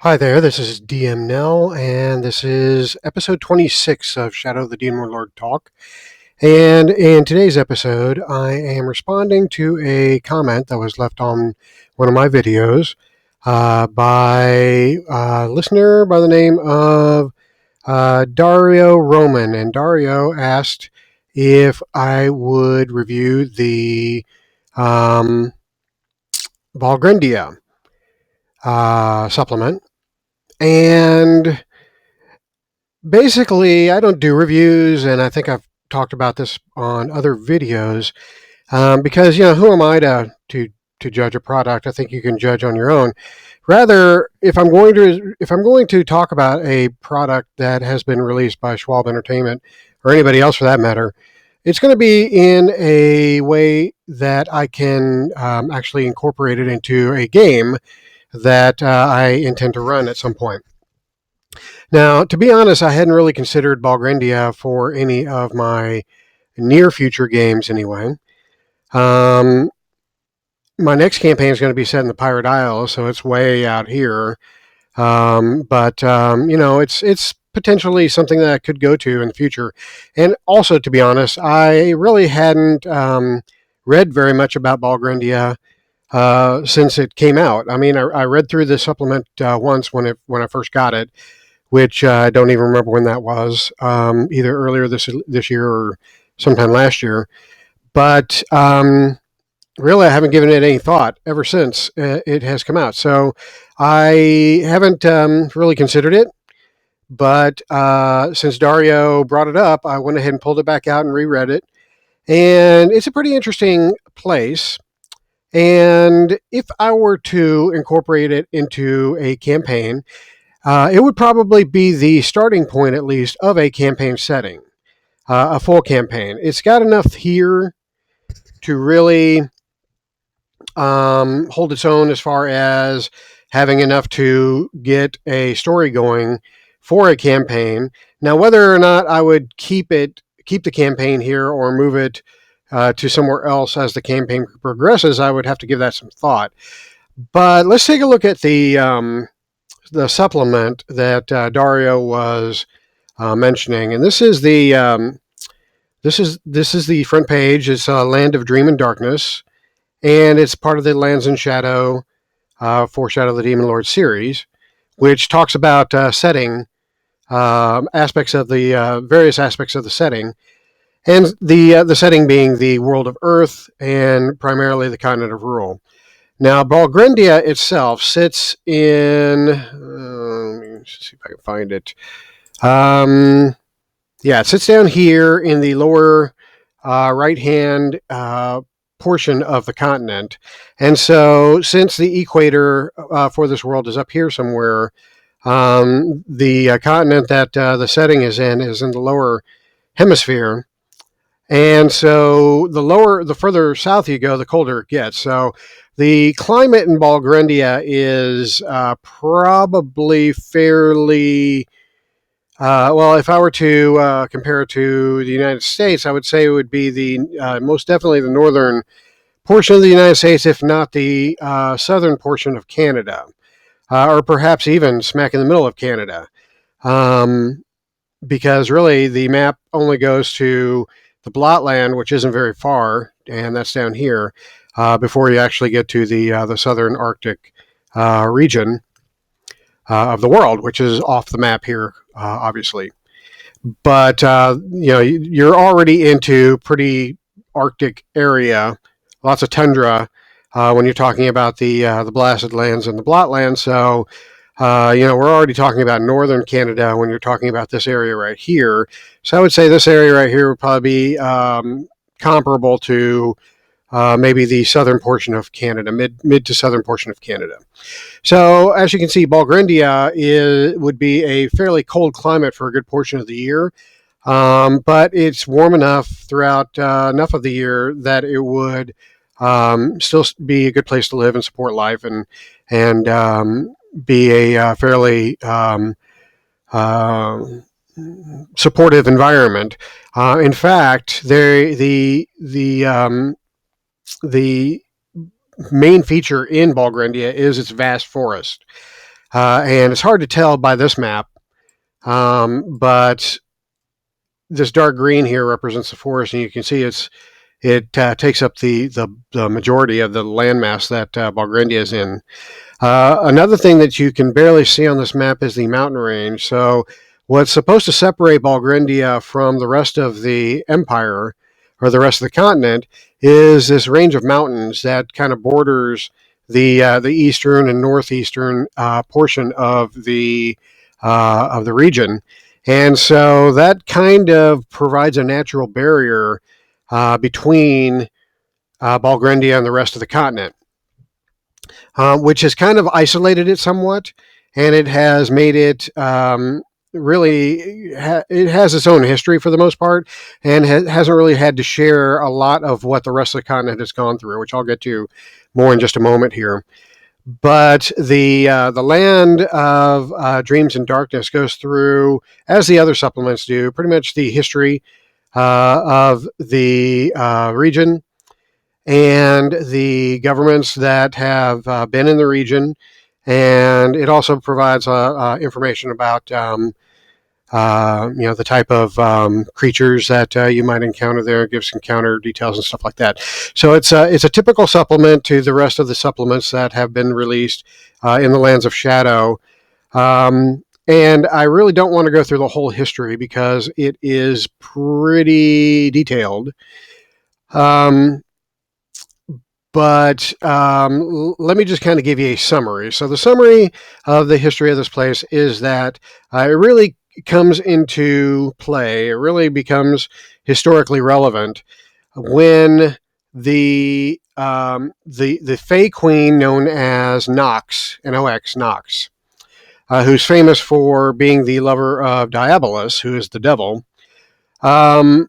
Hi there, this is DM Nell, and this is episode 26 of Shadow of the Demon Lord Talk. And in today's episode, I am responding to a comment that was left on one of my videos by a listener by the name of Dario Roman. And Dario asked if I would review the um, Balgrendia supplement. And basically, I don't do reviews, and I think I've talked about this on other videos because who am I to judge a product? I think you can judge on your own. Rather, if I'm going to talk about a product that has been released by Schwab Entertainment or anybody else for that matter, it's going to be in a way that I can actually incorporate it into a game that I intend to run at some point. Now, to be honest, I hadn't really considered Balgrendia for any of my near future games anyway. Um, my next campaign is going to be set in the Pirate Isles, so it's way out here. But it's potentially something that I could go to in the future. And also, to be honest, I really hadn't read very much about Balgrendia since it came out. I mean, I read through the supplement once when I first got it, which I don't even remember when that was, either earlier this year or sometime last year. But really, I haven't given it any thought ever since it has come out. So I haven't really considered it. But since Dario brought it up, I went ahead and pulled it back out and reread it. And it's a pretty interesting place. And if I were to incorporate it into a campaign, it would probably be the starting point, at least, of a campaign setting, a full campaign. It's got enough here to really hold its own as far as having enough to get a story going for a campaign. Now, whether or not I would keep the campaign here or move it to somewhere else as the campaign progresses, I would have to give that some thought. But let's take a look at the supplement that Dario was mentioning, and this is the front page. It's Land of Dream and Darkness, and it's part of the Lands and Shadow for Shadow of the Demon Lord series, which talks about setting aspects of the various aspects of the setting, and the setting being the world of Earth and primarily the continent of Rule. Now, Balgrendia itself sits in. Let me see if I can find it. Yeah, it sits down here in the lower right-hand portion of the continent. And so, since the equator for this world is up here somewhere, the continent that the setting is in the lower hemisphere. And so the further south you go, the colder it gets. So the climate in Balgrendia is probably fairly well. If I were to compare it to the United States, I would say it would be the most definitely the northern portion of the United States, if not the southern portion of Canada, or perhaps even smack in the middle of Canada. Because really the map only goes to the Blotland, which isn't very far, and that's down here, before you actually get to the southern Arctic region of the world, which is off the map here, obviously. But you're already into pretty Arctic area, lots of tundra when you're talking about the blasted lands and the Blotland. So we're already talking about northern Canada when you're talking about this area right here. So I would say this area right here would probably be comparable to maybe the southern portion of Canada, mid to southern portion of Canada. So as you can see, Balgrendia would be a fairly cold climate for a good portion of the year. But it's warm enough throughout enough of the year that it would still be a good place to live and support life and be a fairly supportive environment. In fact, the main feature in Balgrendia is its vast forest. and it's hard to tell by this map, but this dark green here represents the forest, and you can see it takes up the majority of the landmass that Balgrendia is in. Another thing that you can barely see on this map is the mountain range. So, what's supposed to separate Balgrendia from the rest of the empire or the rest of the continent is this range of mountains that kind of borders the eastern and northeastern portion of the region, and so that kind of provides a natural barrier between Balgrendia and the rest of the continent, which has kind of isolated it somewhat, and it has made it it has its own history for the most part, and hasn't really had to share a lot of what the rest of the continent has gone through, which I'll get to more in just a moment here. But the land of Dreams and Darkness goes through, as the other supplements do, pretty much the history of the region and the governments that have been in the region, and it also provides information about the type of creatures that you might encounter there. It gives encounter details and stuff like that. So it's a typical supplement to the rest of the supplements that have been released in the Lands of Shadow. And I really don't want to go through the whole history because it is pretty detailed. But let me just kind of give you a summary. So the summary of the history of this place is that it really comes into play. It really becomes historically relevant when the Fey Queen known as Nox, Nox, Nox, who's famous for being the lover of Diabolus, who is the devil, abandoned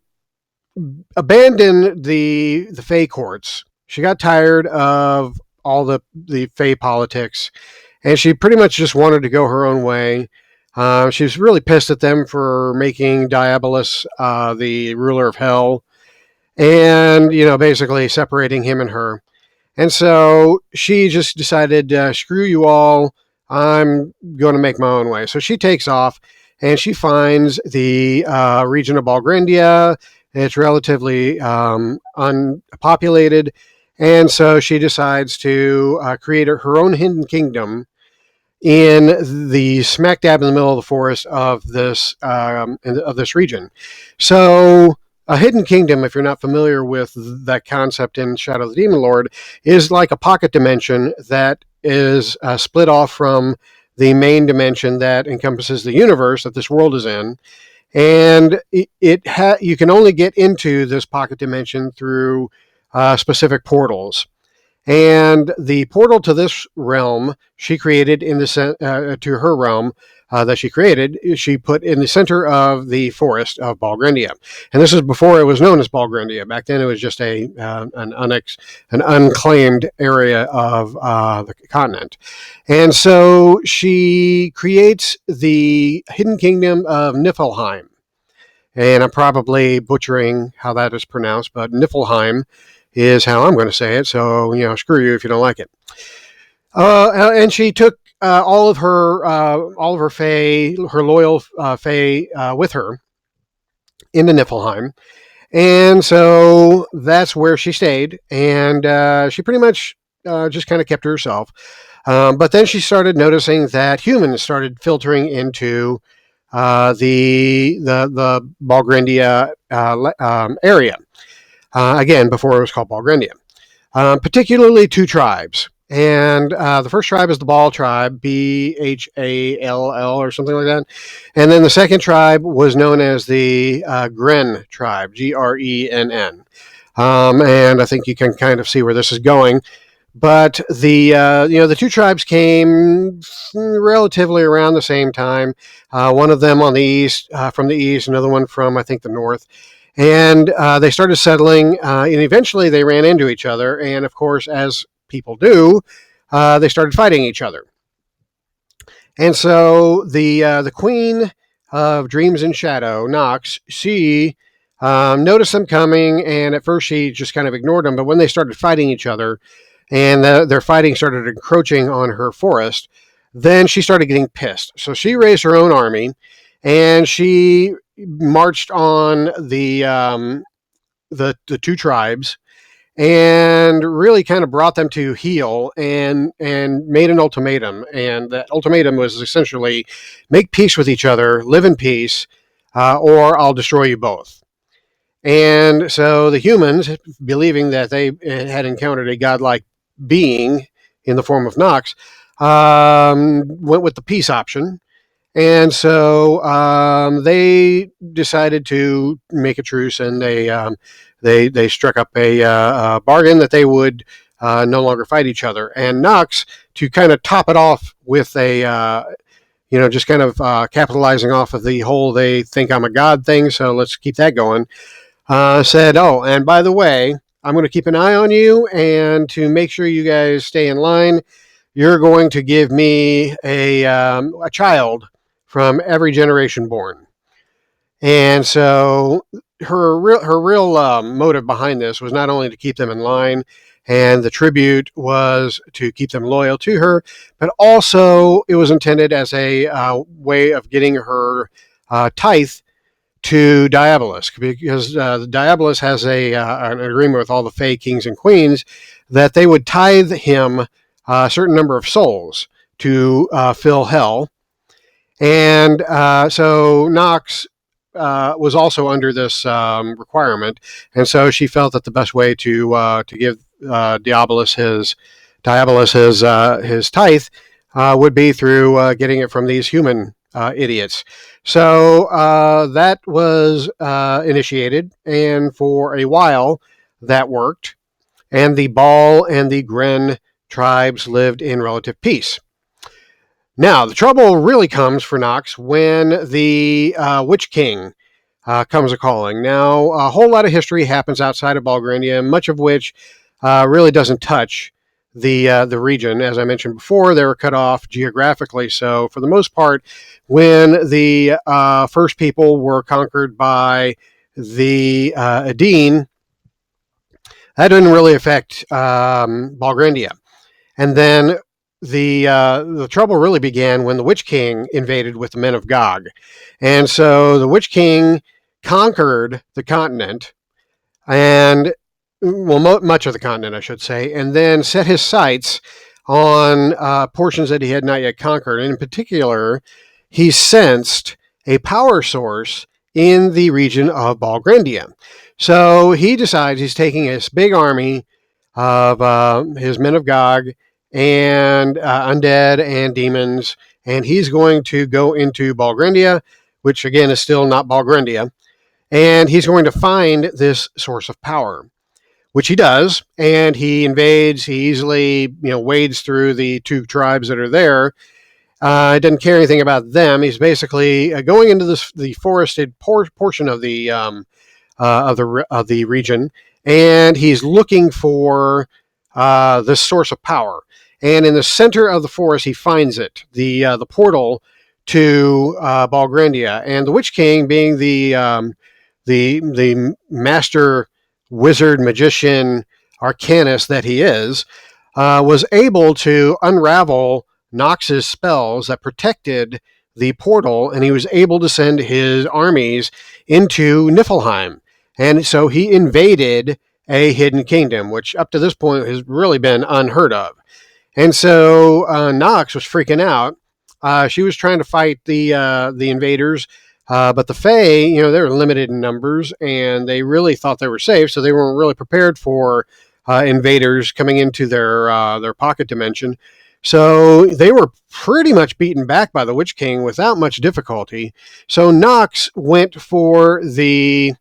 the Fey courts. She got tired of all the Fey politics, and she pretty much just wanted to go her own way. She was really pissed at them for making Diabolus the ruler of hell, and basically separating him and her. And so she just decided, screw you all, I'm going to make my own way. So she takes off, and she finds the region of Balgrendia. It's relatively unpopulated, and so she decides to create her own hidden kingdom in the smack dab in the middle of the forest of this region. So a hidden kingdom, if you're not familiar with that concept in Shadow of the Demon Lord, is like a pocket dimension that is split off from the main dimension that encompasses the universe that this world is in. And you can only get into this pocket dimension through specific portals. And the portal to this realm she created to her realm that she created, she put in the center of the forest of Balgrendia. And this is before it was known as Balgrendia. Back then, it was just an unclaimed area of the continent. And so she creates the hidden kingdom of Niflheim. And I'm probably butchering how that is pronounced, but Niflheim is how I'm going to say it. So, screw you if you don't like it. And she took all of her Fae, her loyal Fae, with her into Niflheim. And so that's where she stayed. And she pretty much just kind of kept to herself. But then she started noticing that humans started filtering into the Balgrendia area. Again, before it was called Balgrendia. Particularly two tribes. And the first tribe is the Ball tribe, Bhall or something like that. And then the second tribe was known as the Gren tribe, Grenn. And I think you can kind of see where this is going. But the two tribes came relatively around the same time. One of them on the east, from the east, another one from, I think, the north. And they started settling, and eventually they ran into each other. And of course, as people do, they started fighting each other. And so the Queen of Dreams and Shadow, Nox, she noticed them coming, and at first she just kind of ignored them. But when they started fighting each other, and their fighting started encroaching on her forest, then she started getting pissed. So she raised her own army, and she marched on the two tribes and really kind of brought them to heel and made an ultimatum. And that ultimatum was essentially make peace with each other, live in peace, or I'll destroy you both. And so the humans, believing that they had encountered a godlike being in the form of Nox, went with the peace option. And so they decided to make a truce, and they struck up a bargain that they would no longer fight each other. And Nox, to kind of top it off with a just kind of capitalizing off of the whole "they think I'm a god" thing, so let's keep that going. Said, "Oh, and by the way, I'm going to keep an eye on you, and to make sure you guys stay in line, you're going to give me a child from every generation born." And so her real motive behind this was not only to keep them in line, and the tribute was to keep them loyal to her, but also it was intended as a way of getting her tithe to Diabolus, because the Diabolus has an agreement with all the Fey kings and queens that they would tithe him a certain number of souls to fill hell. And so Nox was also under this requirement, and so she felt that the best way to give Diabolus his tithe would be through getting it from these human idiots. So that was initiated, and for a while that worked, and the Ball and the Gren tribes lived in relative peace. Now, the trouble really comes for Nox when the Witch King comes a calling. Now, a whole lot of history happens outside of Balgrendia, much of which really doesn't touch the region. As I mentioned before, they were cut off geographically. So, for the most part, when the first people were conquered by the Adine, that didn't really affect Balgrendia. And then the trouble really began when the Witch King invaded with the men of Gog. And so the Witch King conquered the continent, and much of the continent, I should say, and then set his sights on portions that he had not yet conquered. And in particular, he sensed a power source in the region of Balgrendia. So he decides he's taking this big army of his men of Gog and undead and demons, and he's going to go into Balgrendia, which again is still not Balgrendia, and he's going to find this source of power, which he does, and he invades. He easily, wades through the two tribes that are there. Doesn't care anything about them. He's basically going into the forested portion of the region, and he's looking for this source of power. And in the center of the forest, he finds it, the portal to Balgrendia. And the Witch King, being the master wizard, magician, arcanist that he is, was able to unravel Nox's spells that protected the portal, and he was able to send his armies into Niflheim. And so he invaded a hidden kingdom, which up to this point has really been unheard of. And so Nox was freaking out. She was trying to fight the invaders, but the Fae, they were limited in numbers, and they really thought they were safe, so they weren't really prepared for invaders coming into their pocket dimension. So they were pretty much beaten back by the Witch King without much difficulty. So Nox went for the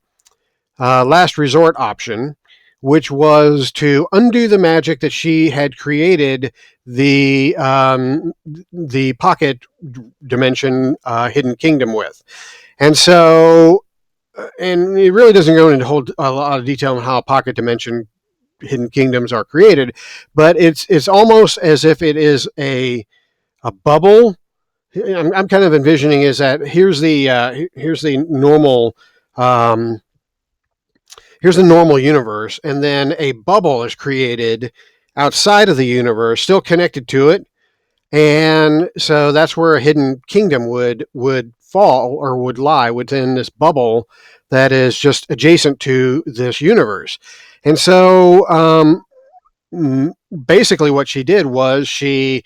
last resort option, which was to undo the magic that she had created the pocket dimension hidden kingdom with. And so, and it really doesn't go into a lot of detail on how pocket dimension hidden kingdoms are created, but it's almost as if it is a bubble. I'm kind of envisioning is that here's the normal universe, and then a bubble is created outside of the universe, still connected to it, And so that's where a hidden kingdom would fall or would lie within this bubble that is just adjacent to this universe. And so basically what she did was she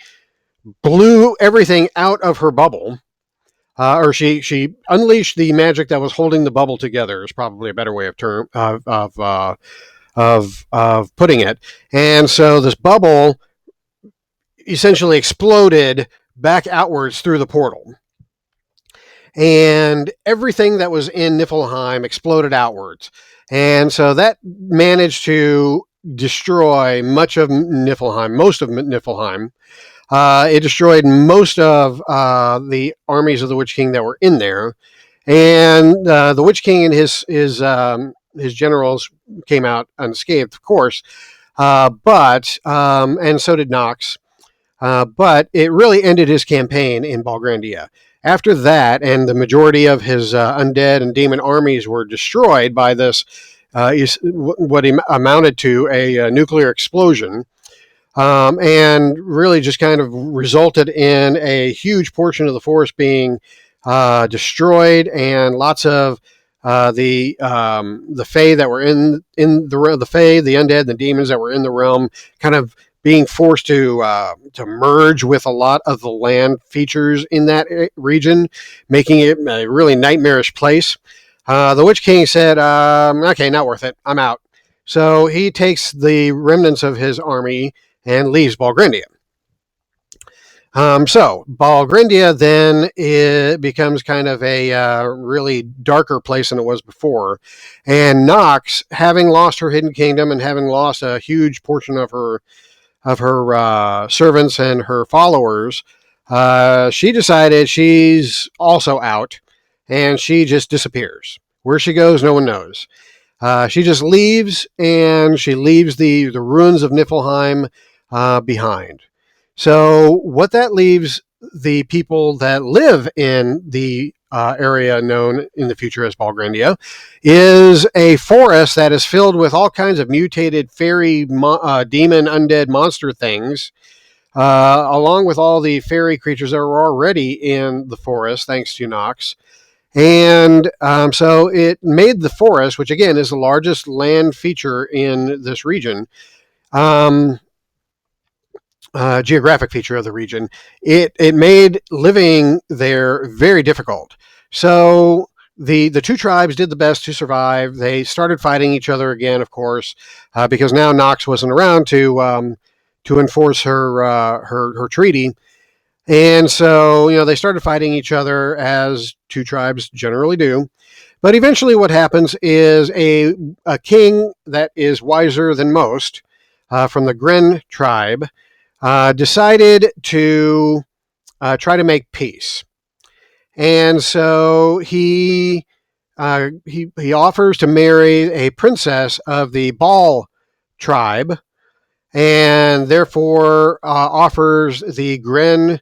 blew everything out of her bubble, or she unleashed the magic that was holding the bubble together. Is probably a better way of putting it. And so this bubble essentially exploded back outwards through the portal, and everything that was in Niflheim exploded outwards. And so that managed to destroy much of Niflheim, most of Niflheim. It destroyed most of the armies of the Witch King that were in there, and the Witch King and his generals came out unscathed, of course. But and so did Nox. But it really ended his campaign in Balgrendia. After that, and the majority of his undead and demon armies were destroyed by this, what amounted to a nuclear explosion, and really just kind of resulted in a huge portion of the forest being destroyed, and lots of the Fae that were in the Fae, the undead, the demons that were in the realm, kind of being forced to merge with a lot of the land features in that region, making it a really nightmarish place. The Witch King said, "Okay, not worth it. I'm out." So he takes the remnants of his army and leaves Balgrendia. So Balgrendia then becomes kind of a really darker place than it was before, and Nox, having lost her hidden kingdom and having lost a huge portion of her servants and her followers, she decided she's also out, and she just disappears. Where she goes, no one knows. She just leaves, and she leaves the ruins of Niflheim behind. So what that leaves the people that live in the area known in the future as Balgrendia is a forest that is filled with all kinds of mutated fairy, demon, undead monster things, along with all the fairy creatures that were already in the forest, thanks to Nox. And so it made the forest, which again is the largest land feature in this region, geographic feature of the region, it made living there very difficult. So the two tribes did the best to survive. They started fighting each other again, of course, because now Nox wasn't around to enforce her treaty. And so, they started fighting each other, as two tribes generally do. But eventually what happens is a king that is wiser than most, from the Gren tribe, decided to try to make peace. And so he offers to marry a princess of the Bal tribe, and therefore offers the Gren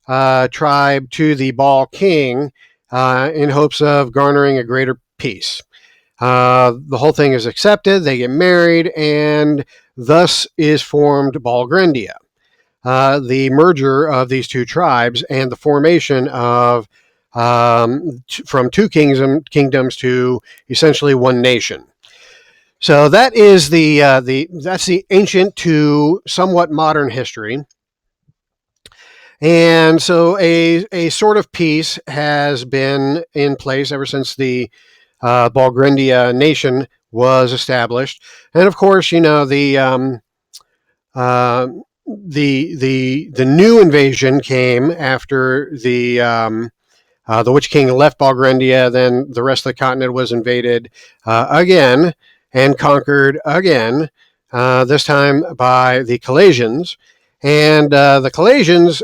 tribe to the Bal king, in hopes of garnering a greater peace. The whole thing is accepted. They get married, and thus is formed Balgrendia. The merger of these two tribes and the formation of from two kingdoms to essentially one nation. So that is that's the ancient to somewhat modern history. And so a sort of peace has been in place ever since the Balgrendia nation was established. And of course, the new invasion came after the Witch King left Balgrendia. Then the rest of the continent was invaded again and conquered again. This time by the Calasians, and the Calasians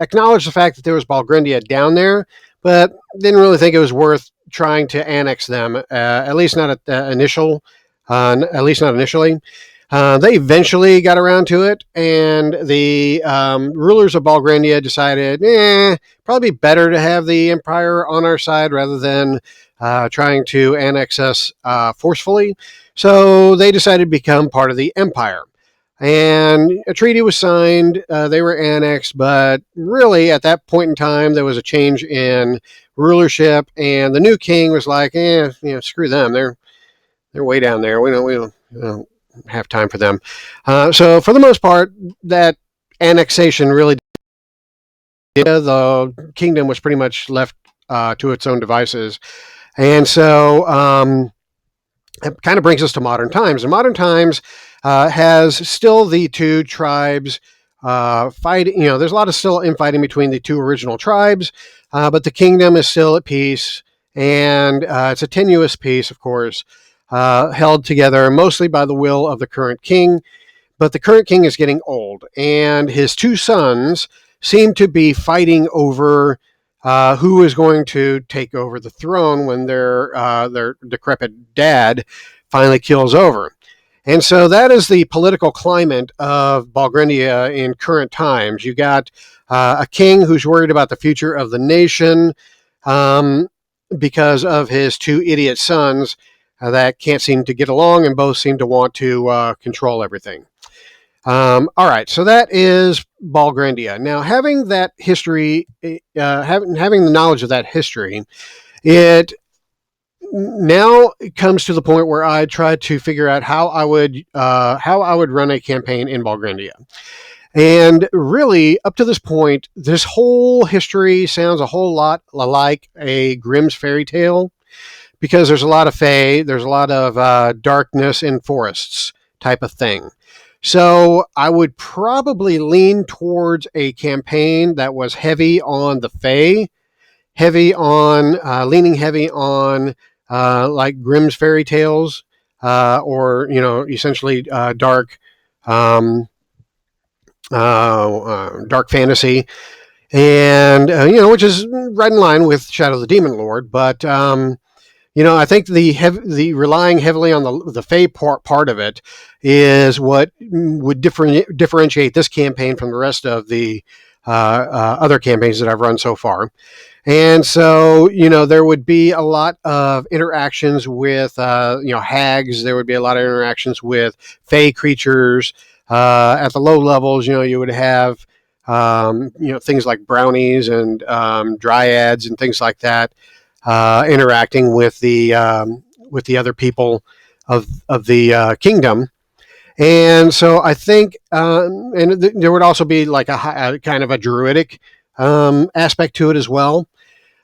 acknowledged the fact that there was Balgrendia down there, but didn't really think it was worth trying to annex them. At least not at initial. At least not initially. They eventually got around to it, and the rulers of Balgrendia decided, probably better to have the Empire on our side rather than trying to annex us forcefully. So they decided to become part of the Empire. And a treaty was signed. They were annexed, but really at that point in time, there was a change in rulership, and the new king was like, screw them. They're way down there. We don't have time for them. So for the most part, that annexation really did. The kingdom was pretty much left to its own devices, and so it kind of brings us to modern times. And modern times has still the two tribes fighting. There's a lot of still infighting between the two original tribes, but the kingdom is still at peace, and it's a tenuous peace, of course, held together mostly by the will of the current king. But the current king is getting old, and his two sons seem to be fighting over who is going to take over the throne when their decrepit dad finally kills over. And so that is the political climate of Balgrendia in current times. You got a king who's worried about the future of the nation um, because of his two idiot sons that can't seem to get along and both seem to want to control everything. All right, so that is Balgrendia. Now, having that history, having the knowledge of that history, it now comes to the point where I try to figure out how I would run a campaign in Balgrendia. And really, up to this point, this whole history sounds a whole lot like a Grimm's fairy tale, because there's a lot of fae, there's a lot of darkness in forests type of thing. So I would probably lean towards a campaign that was heavy on the fae, leaning heavy on like Grimm's fairy tales, or essentially um, dark fantasy, and which is right in line with Shadow of the Demon Lord, but. I think the relying heavily on the Fae part of it is what would differentiate this campaign from the rest of the other campaigns that I've run so far. And so, there would be a lot of interactions with, hags. There would be a lot of interactions with Fae creatures. At the low levels, you would have, things like brownies and dryads and things like that. Interacting with the other people of the kingdom, and so I think, there would also be like a kind of a druidic aspect to it as well,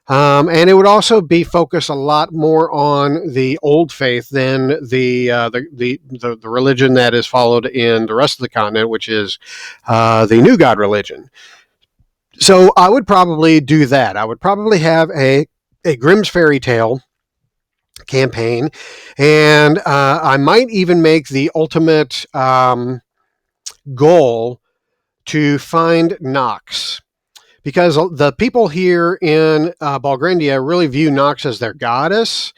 and it would also be focused a lot more on the old faith than the religion that is followed in the rest of the continent, which is the New God religion. So I would probably do that. I would probably have a Grimm's fairy tale campaign, and I might even make the ultimate goal to find Nox, because the people here in Balgrendia really view Nox as their goddess,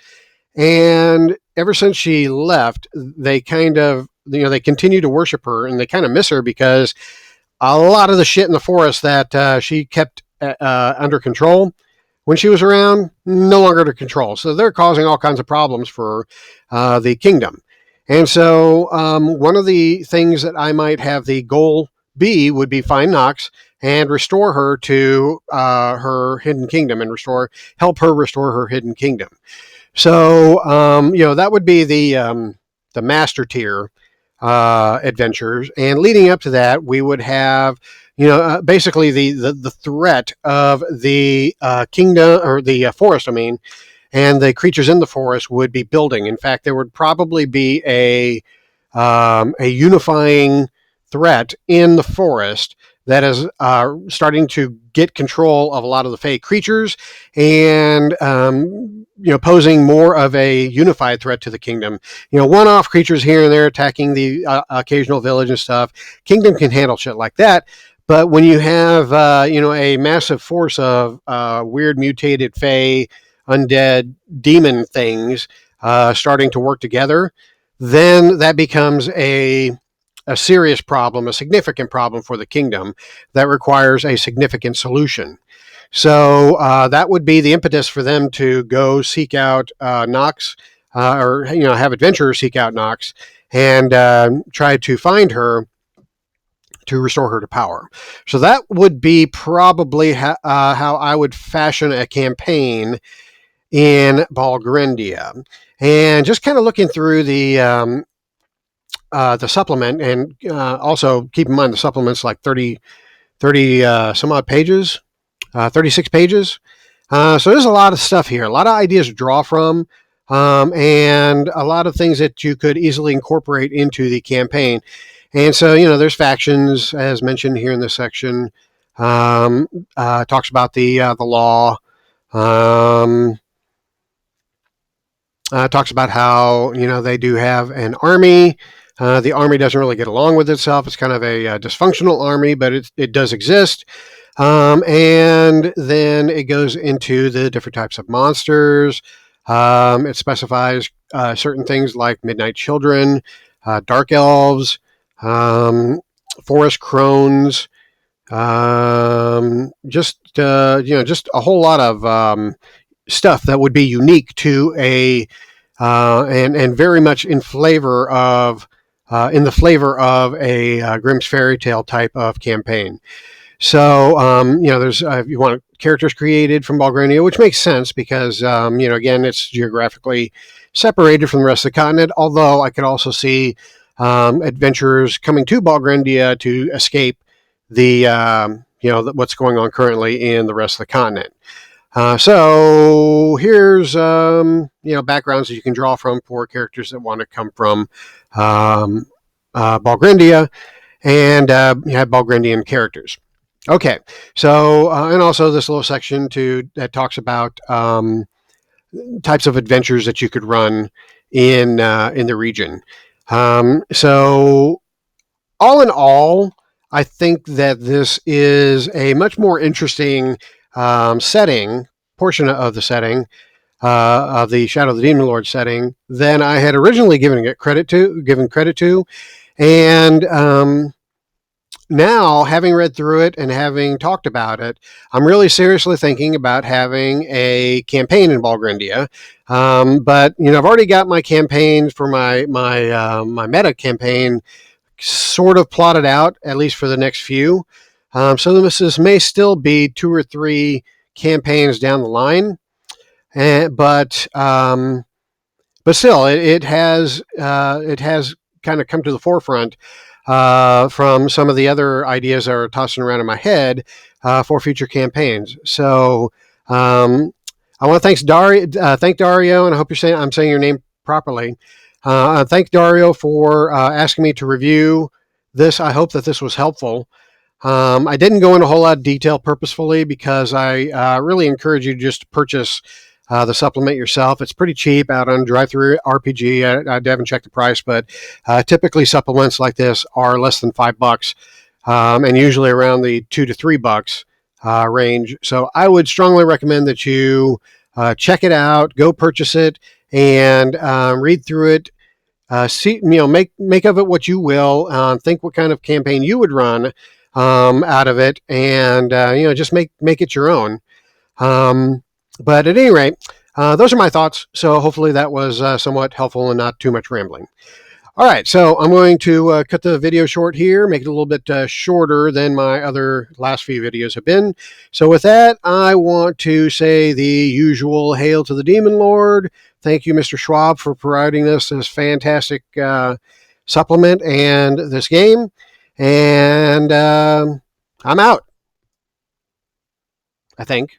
and ever since she left, they kind of they continue to worship her, and they kind of miss her because a lot of the shit in the forest that she kept under control when she was around, no longer under control. So they're causing all kinds of problems for the kingdom. And so one of the things that I might have the goal be would be find Nox and restore her to her hidden kingdom, and help her restore her hidden kingdom. So that would be the master tier adventures, and leading up to that, we would have basically the threat of the kingdom, or the forest, I mean, and the creatures in the forest would be building. In fact, there would probably be a unifying threat in the forest that is starting to get control of a lot of the fake creatures, and posing more of a unified threat to the kingdom. One-off creatures here and there attacking the occasional village and stuff. Kingdom can handle shit like that. But when you have a massive force of weird mutated fae, undead, demon things starting to work together, then that becomes a serious problem, a significant problem for the kingdom that requires a significant solution. So that would be the impetus for them to go seek out Nox, or have adventurers seek out Nox and try to find her, to restore her to power. So that would be probably how I would fashion a campaign in Balgrendia. And just kind of looking through the supplement, and also keep in mind the supplement's like 30 some odd pages, 36 pages. So there's a lot of stuff here, a lot of ideas to draw from, and a lot of things that you could easily incorporate into the campaign. And so, there's factions, as mentioned here in this section. Talks about the law. Talks about how they do have an army. The army doesn't really get along with itself. It's kind of a dysfunctional army, but it does exist. And then it goes into the different types of monsters. It specifies certain things like midnight children, dark elves, forest crones, just a whole lot of stuff that would be unique to a and very much in flavor of in the flavor of a Grimm's fairy tale type of campaign. So there's if you want characters created from Balgrendia, which makes sense because again, it's geographically separated from the rest of the continent. Although I could also see adventurers coming to Balgrendia to escape the what's going on currently in the rest of the continent. So here's backgrounds that you can draw from for characters that want to come from Balgrendia, and you have Balgrendian characters. Okay, so and also this little section that talks about types of adventures that you could run in the region. So all in all, I think that this is a much more interesting portion of the setting of the Shadow of the Demon Lord setting than I had originally given credit to, and now, having read through it and having talked about it, I'm really seriously thinking about having a campaign in Balgrendia. But I've already got my campaigns for my meta campaign sort of plotted out, at least for the next few. So this may still be 2 or 3 campaigns down the line, but still, it has kind of come to the forefront from some of the other ideas that are tossing around in my head for future campaigns. So I want to thank Dario, and I hope I'm saying your name properly. Thank Dario for asking me to review this. I hope that this was helpful. I didn't go into a whole lot of detail purposefully because I really encourage you to just purchase the supplement yourself. It's pretty cheap out on Drive-Thru RPG. I haven't checked the price, but typically supplements like this are less than $5, and usually around the $2 to $3 range. So I would strongly recommend that you check it out, go purchase it, and read through it. See, make of it what you will. Think what kind of campaign you would run out of it, and just make it your own. But at any rate, those are my thoughts. So hopefully that was somewhat helpful and not too much rambling. All right, so I'm going to cut the video short here, make it a little bit shorter than my other last few videos have been. So with that, I want to say the usual hail to the Demon Lord. Thank you, Mr. Schwab, for providing us this fantastic supplement and this game. And I'm out, I think.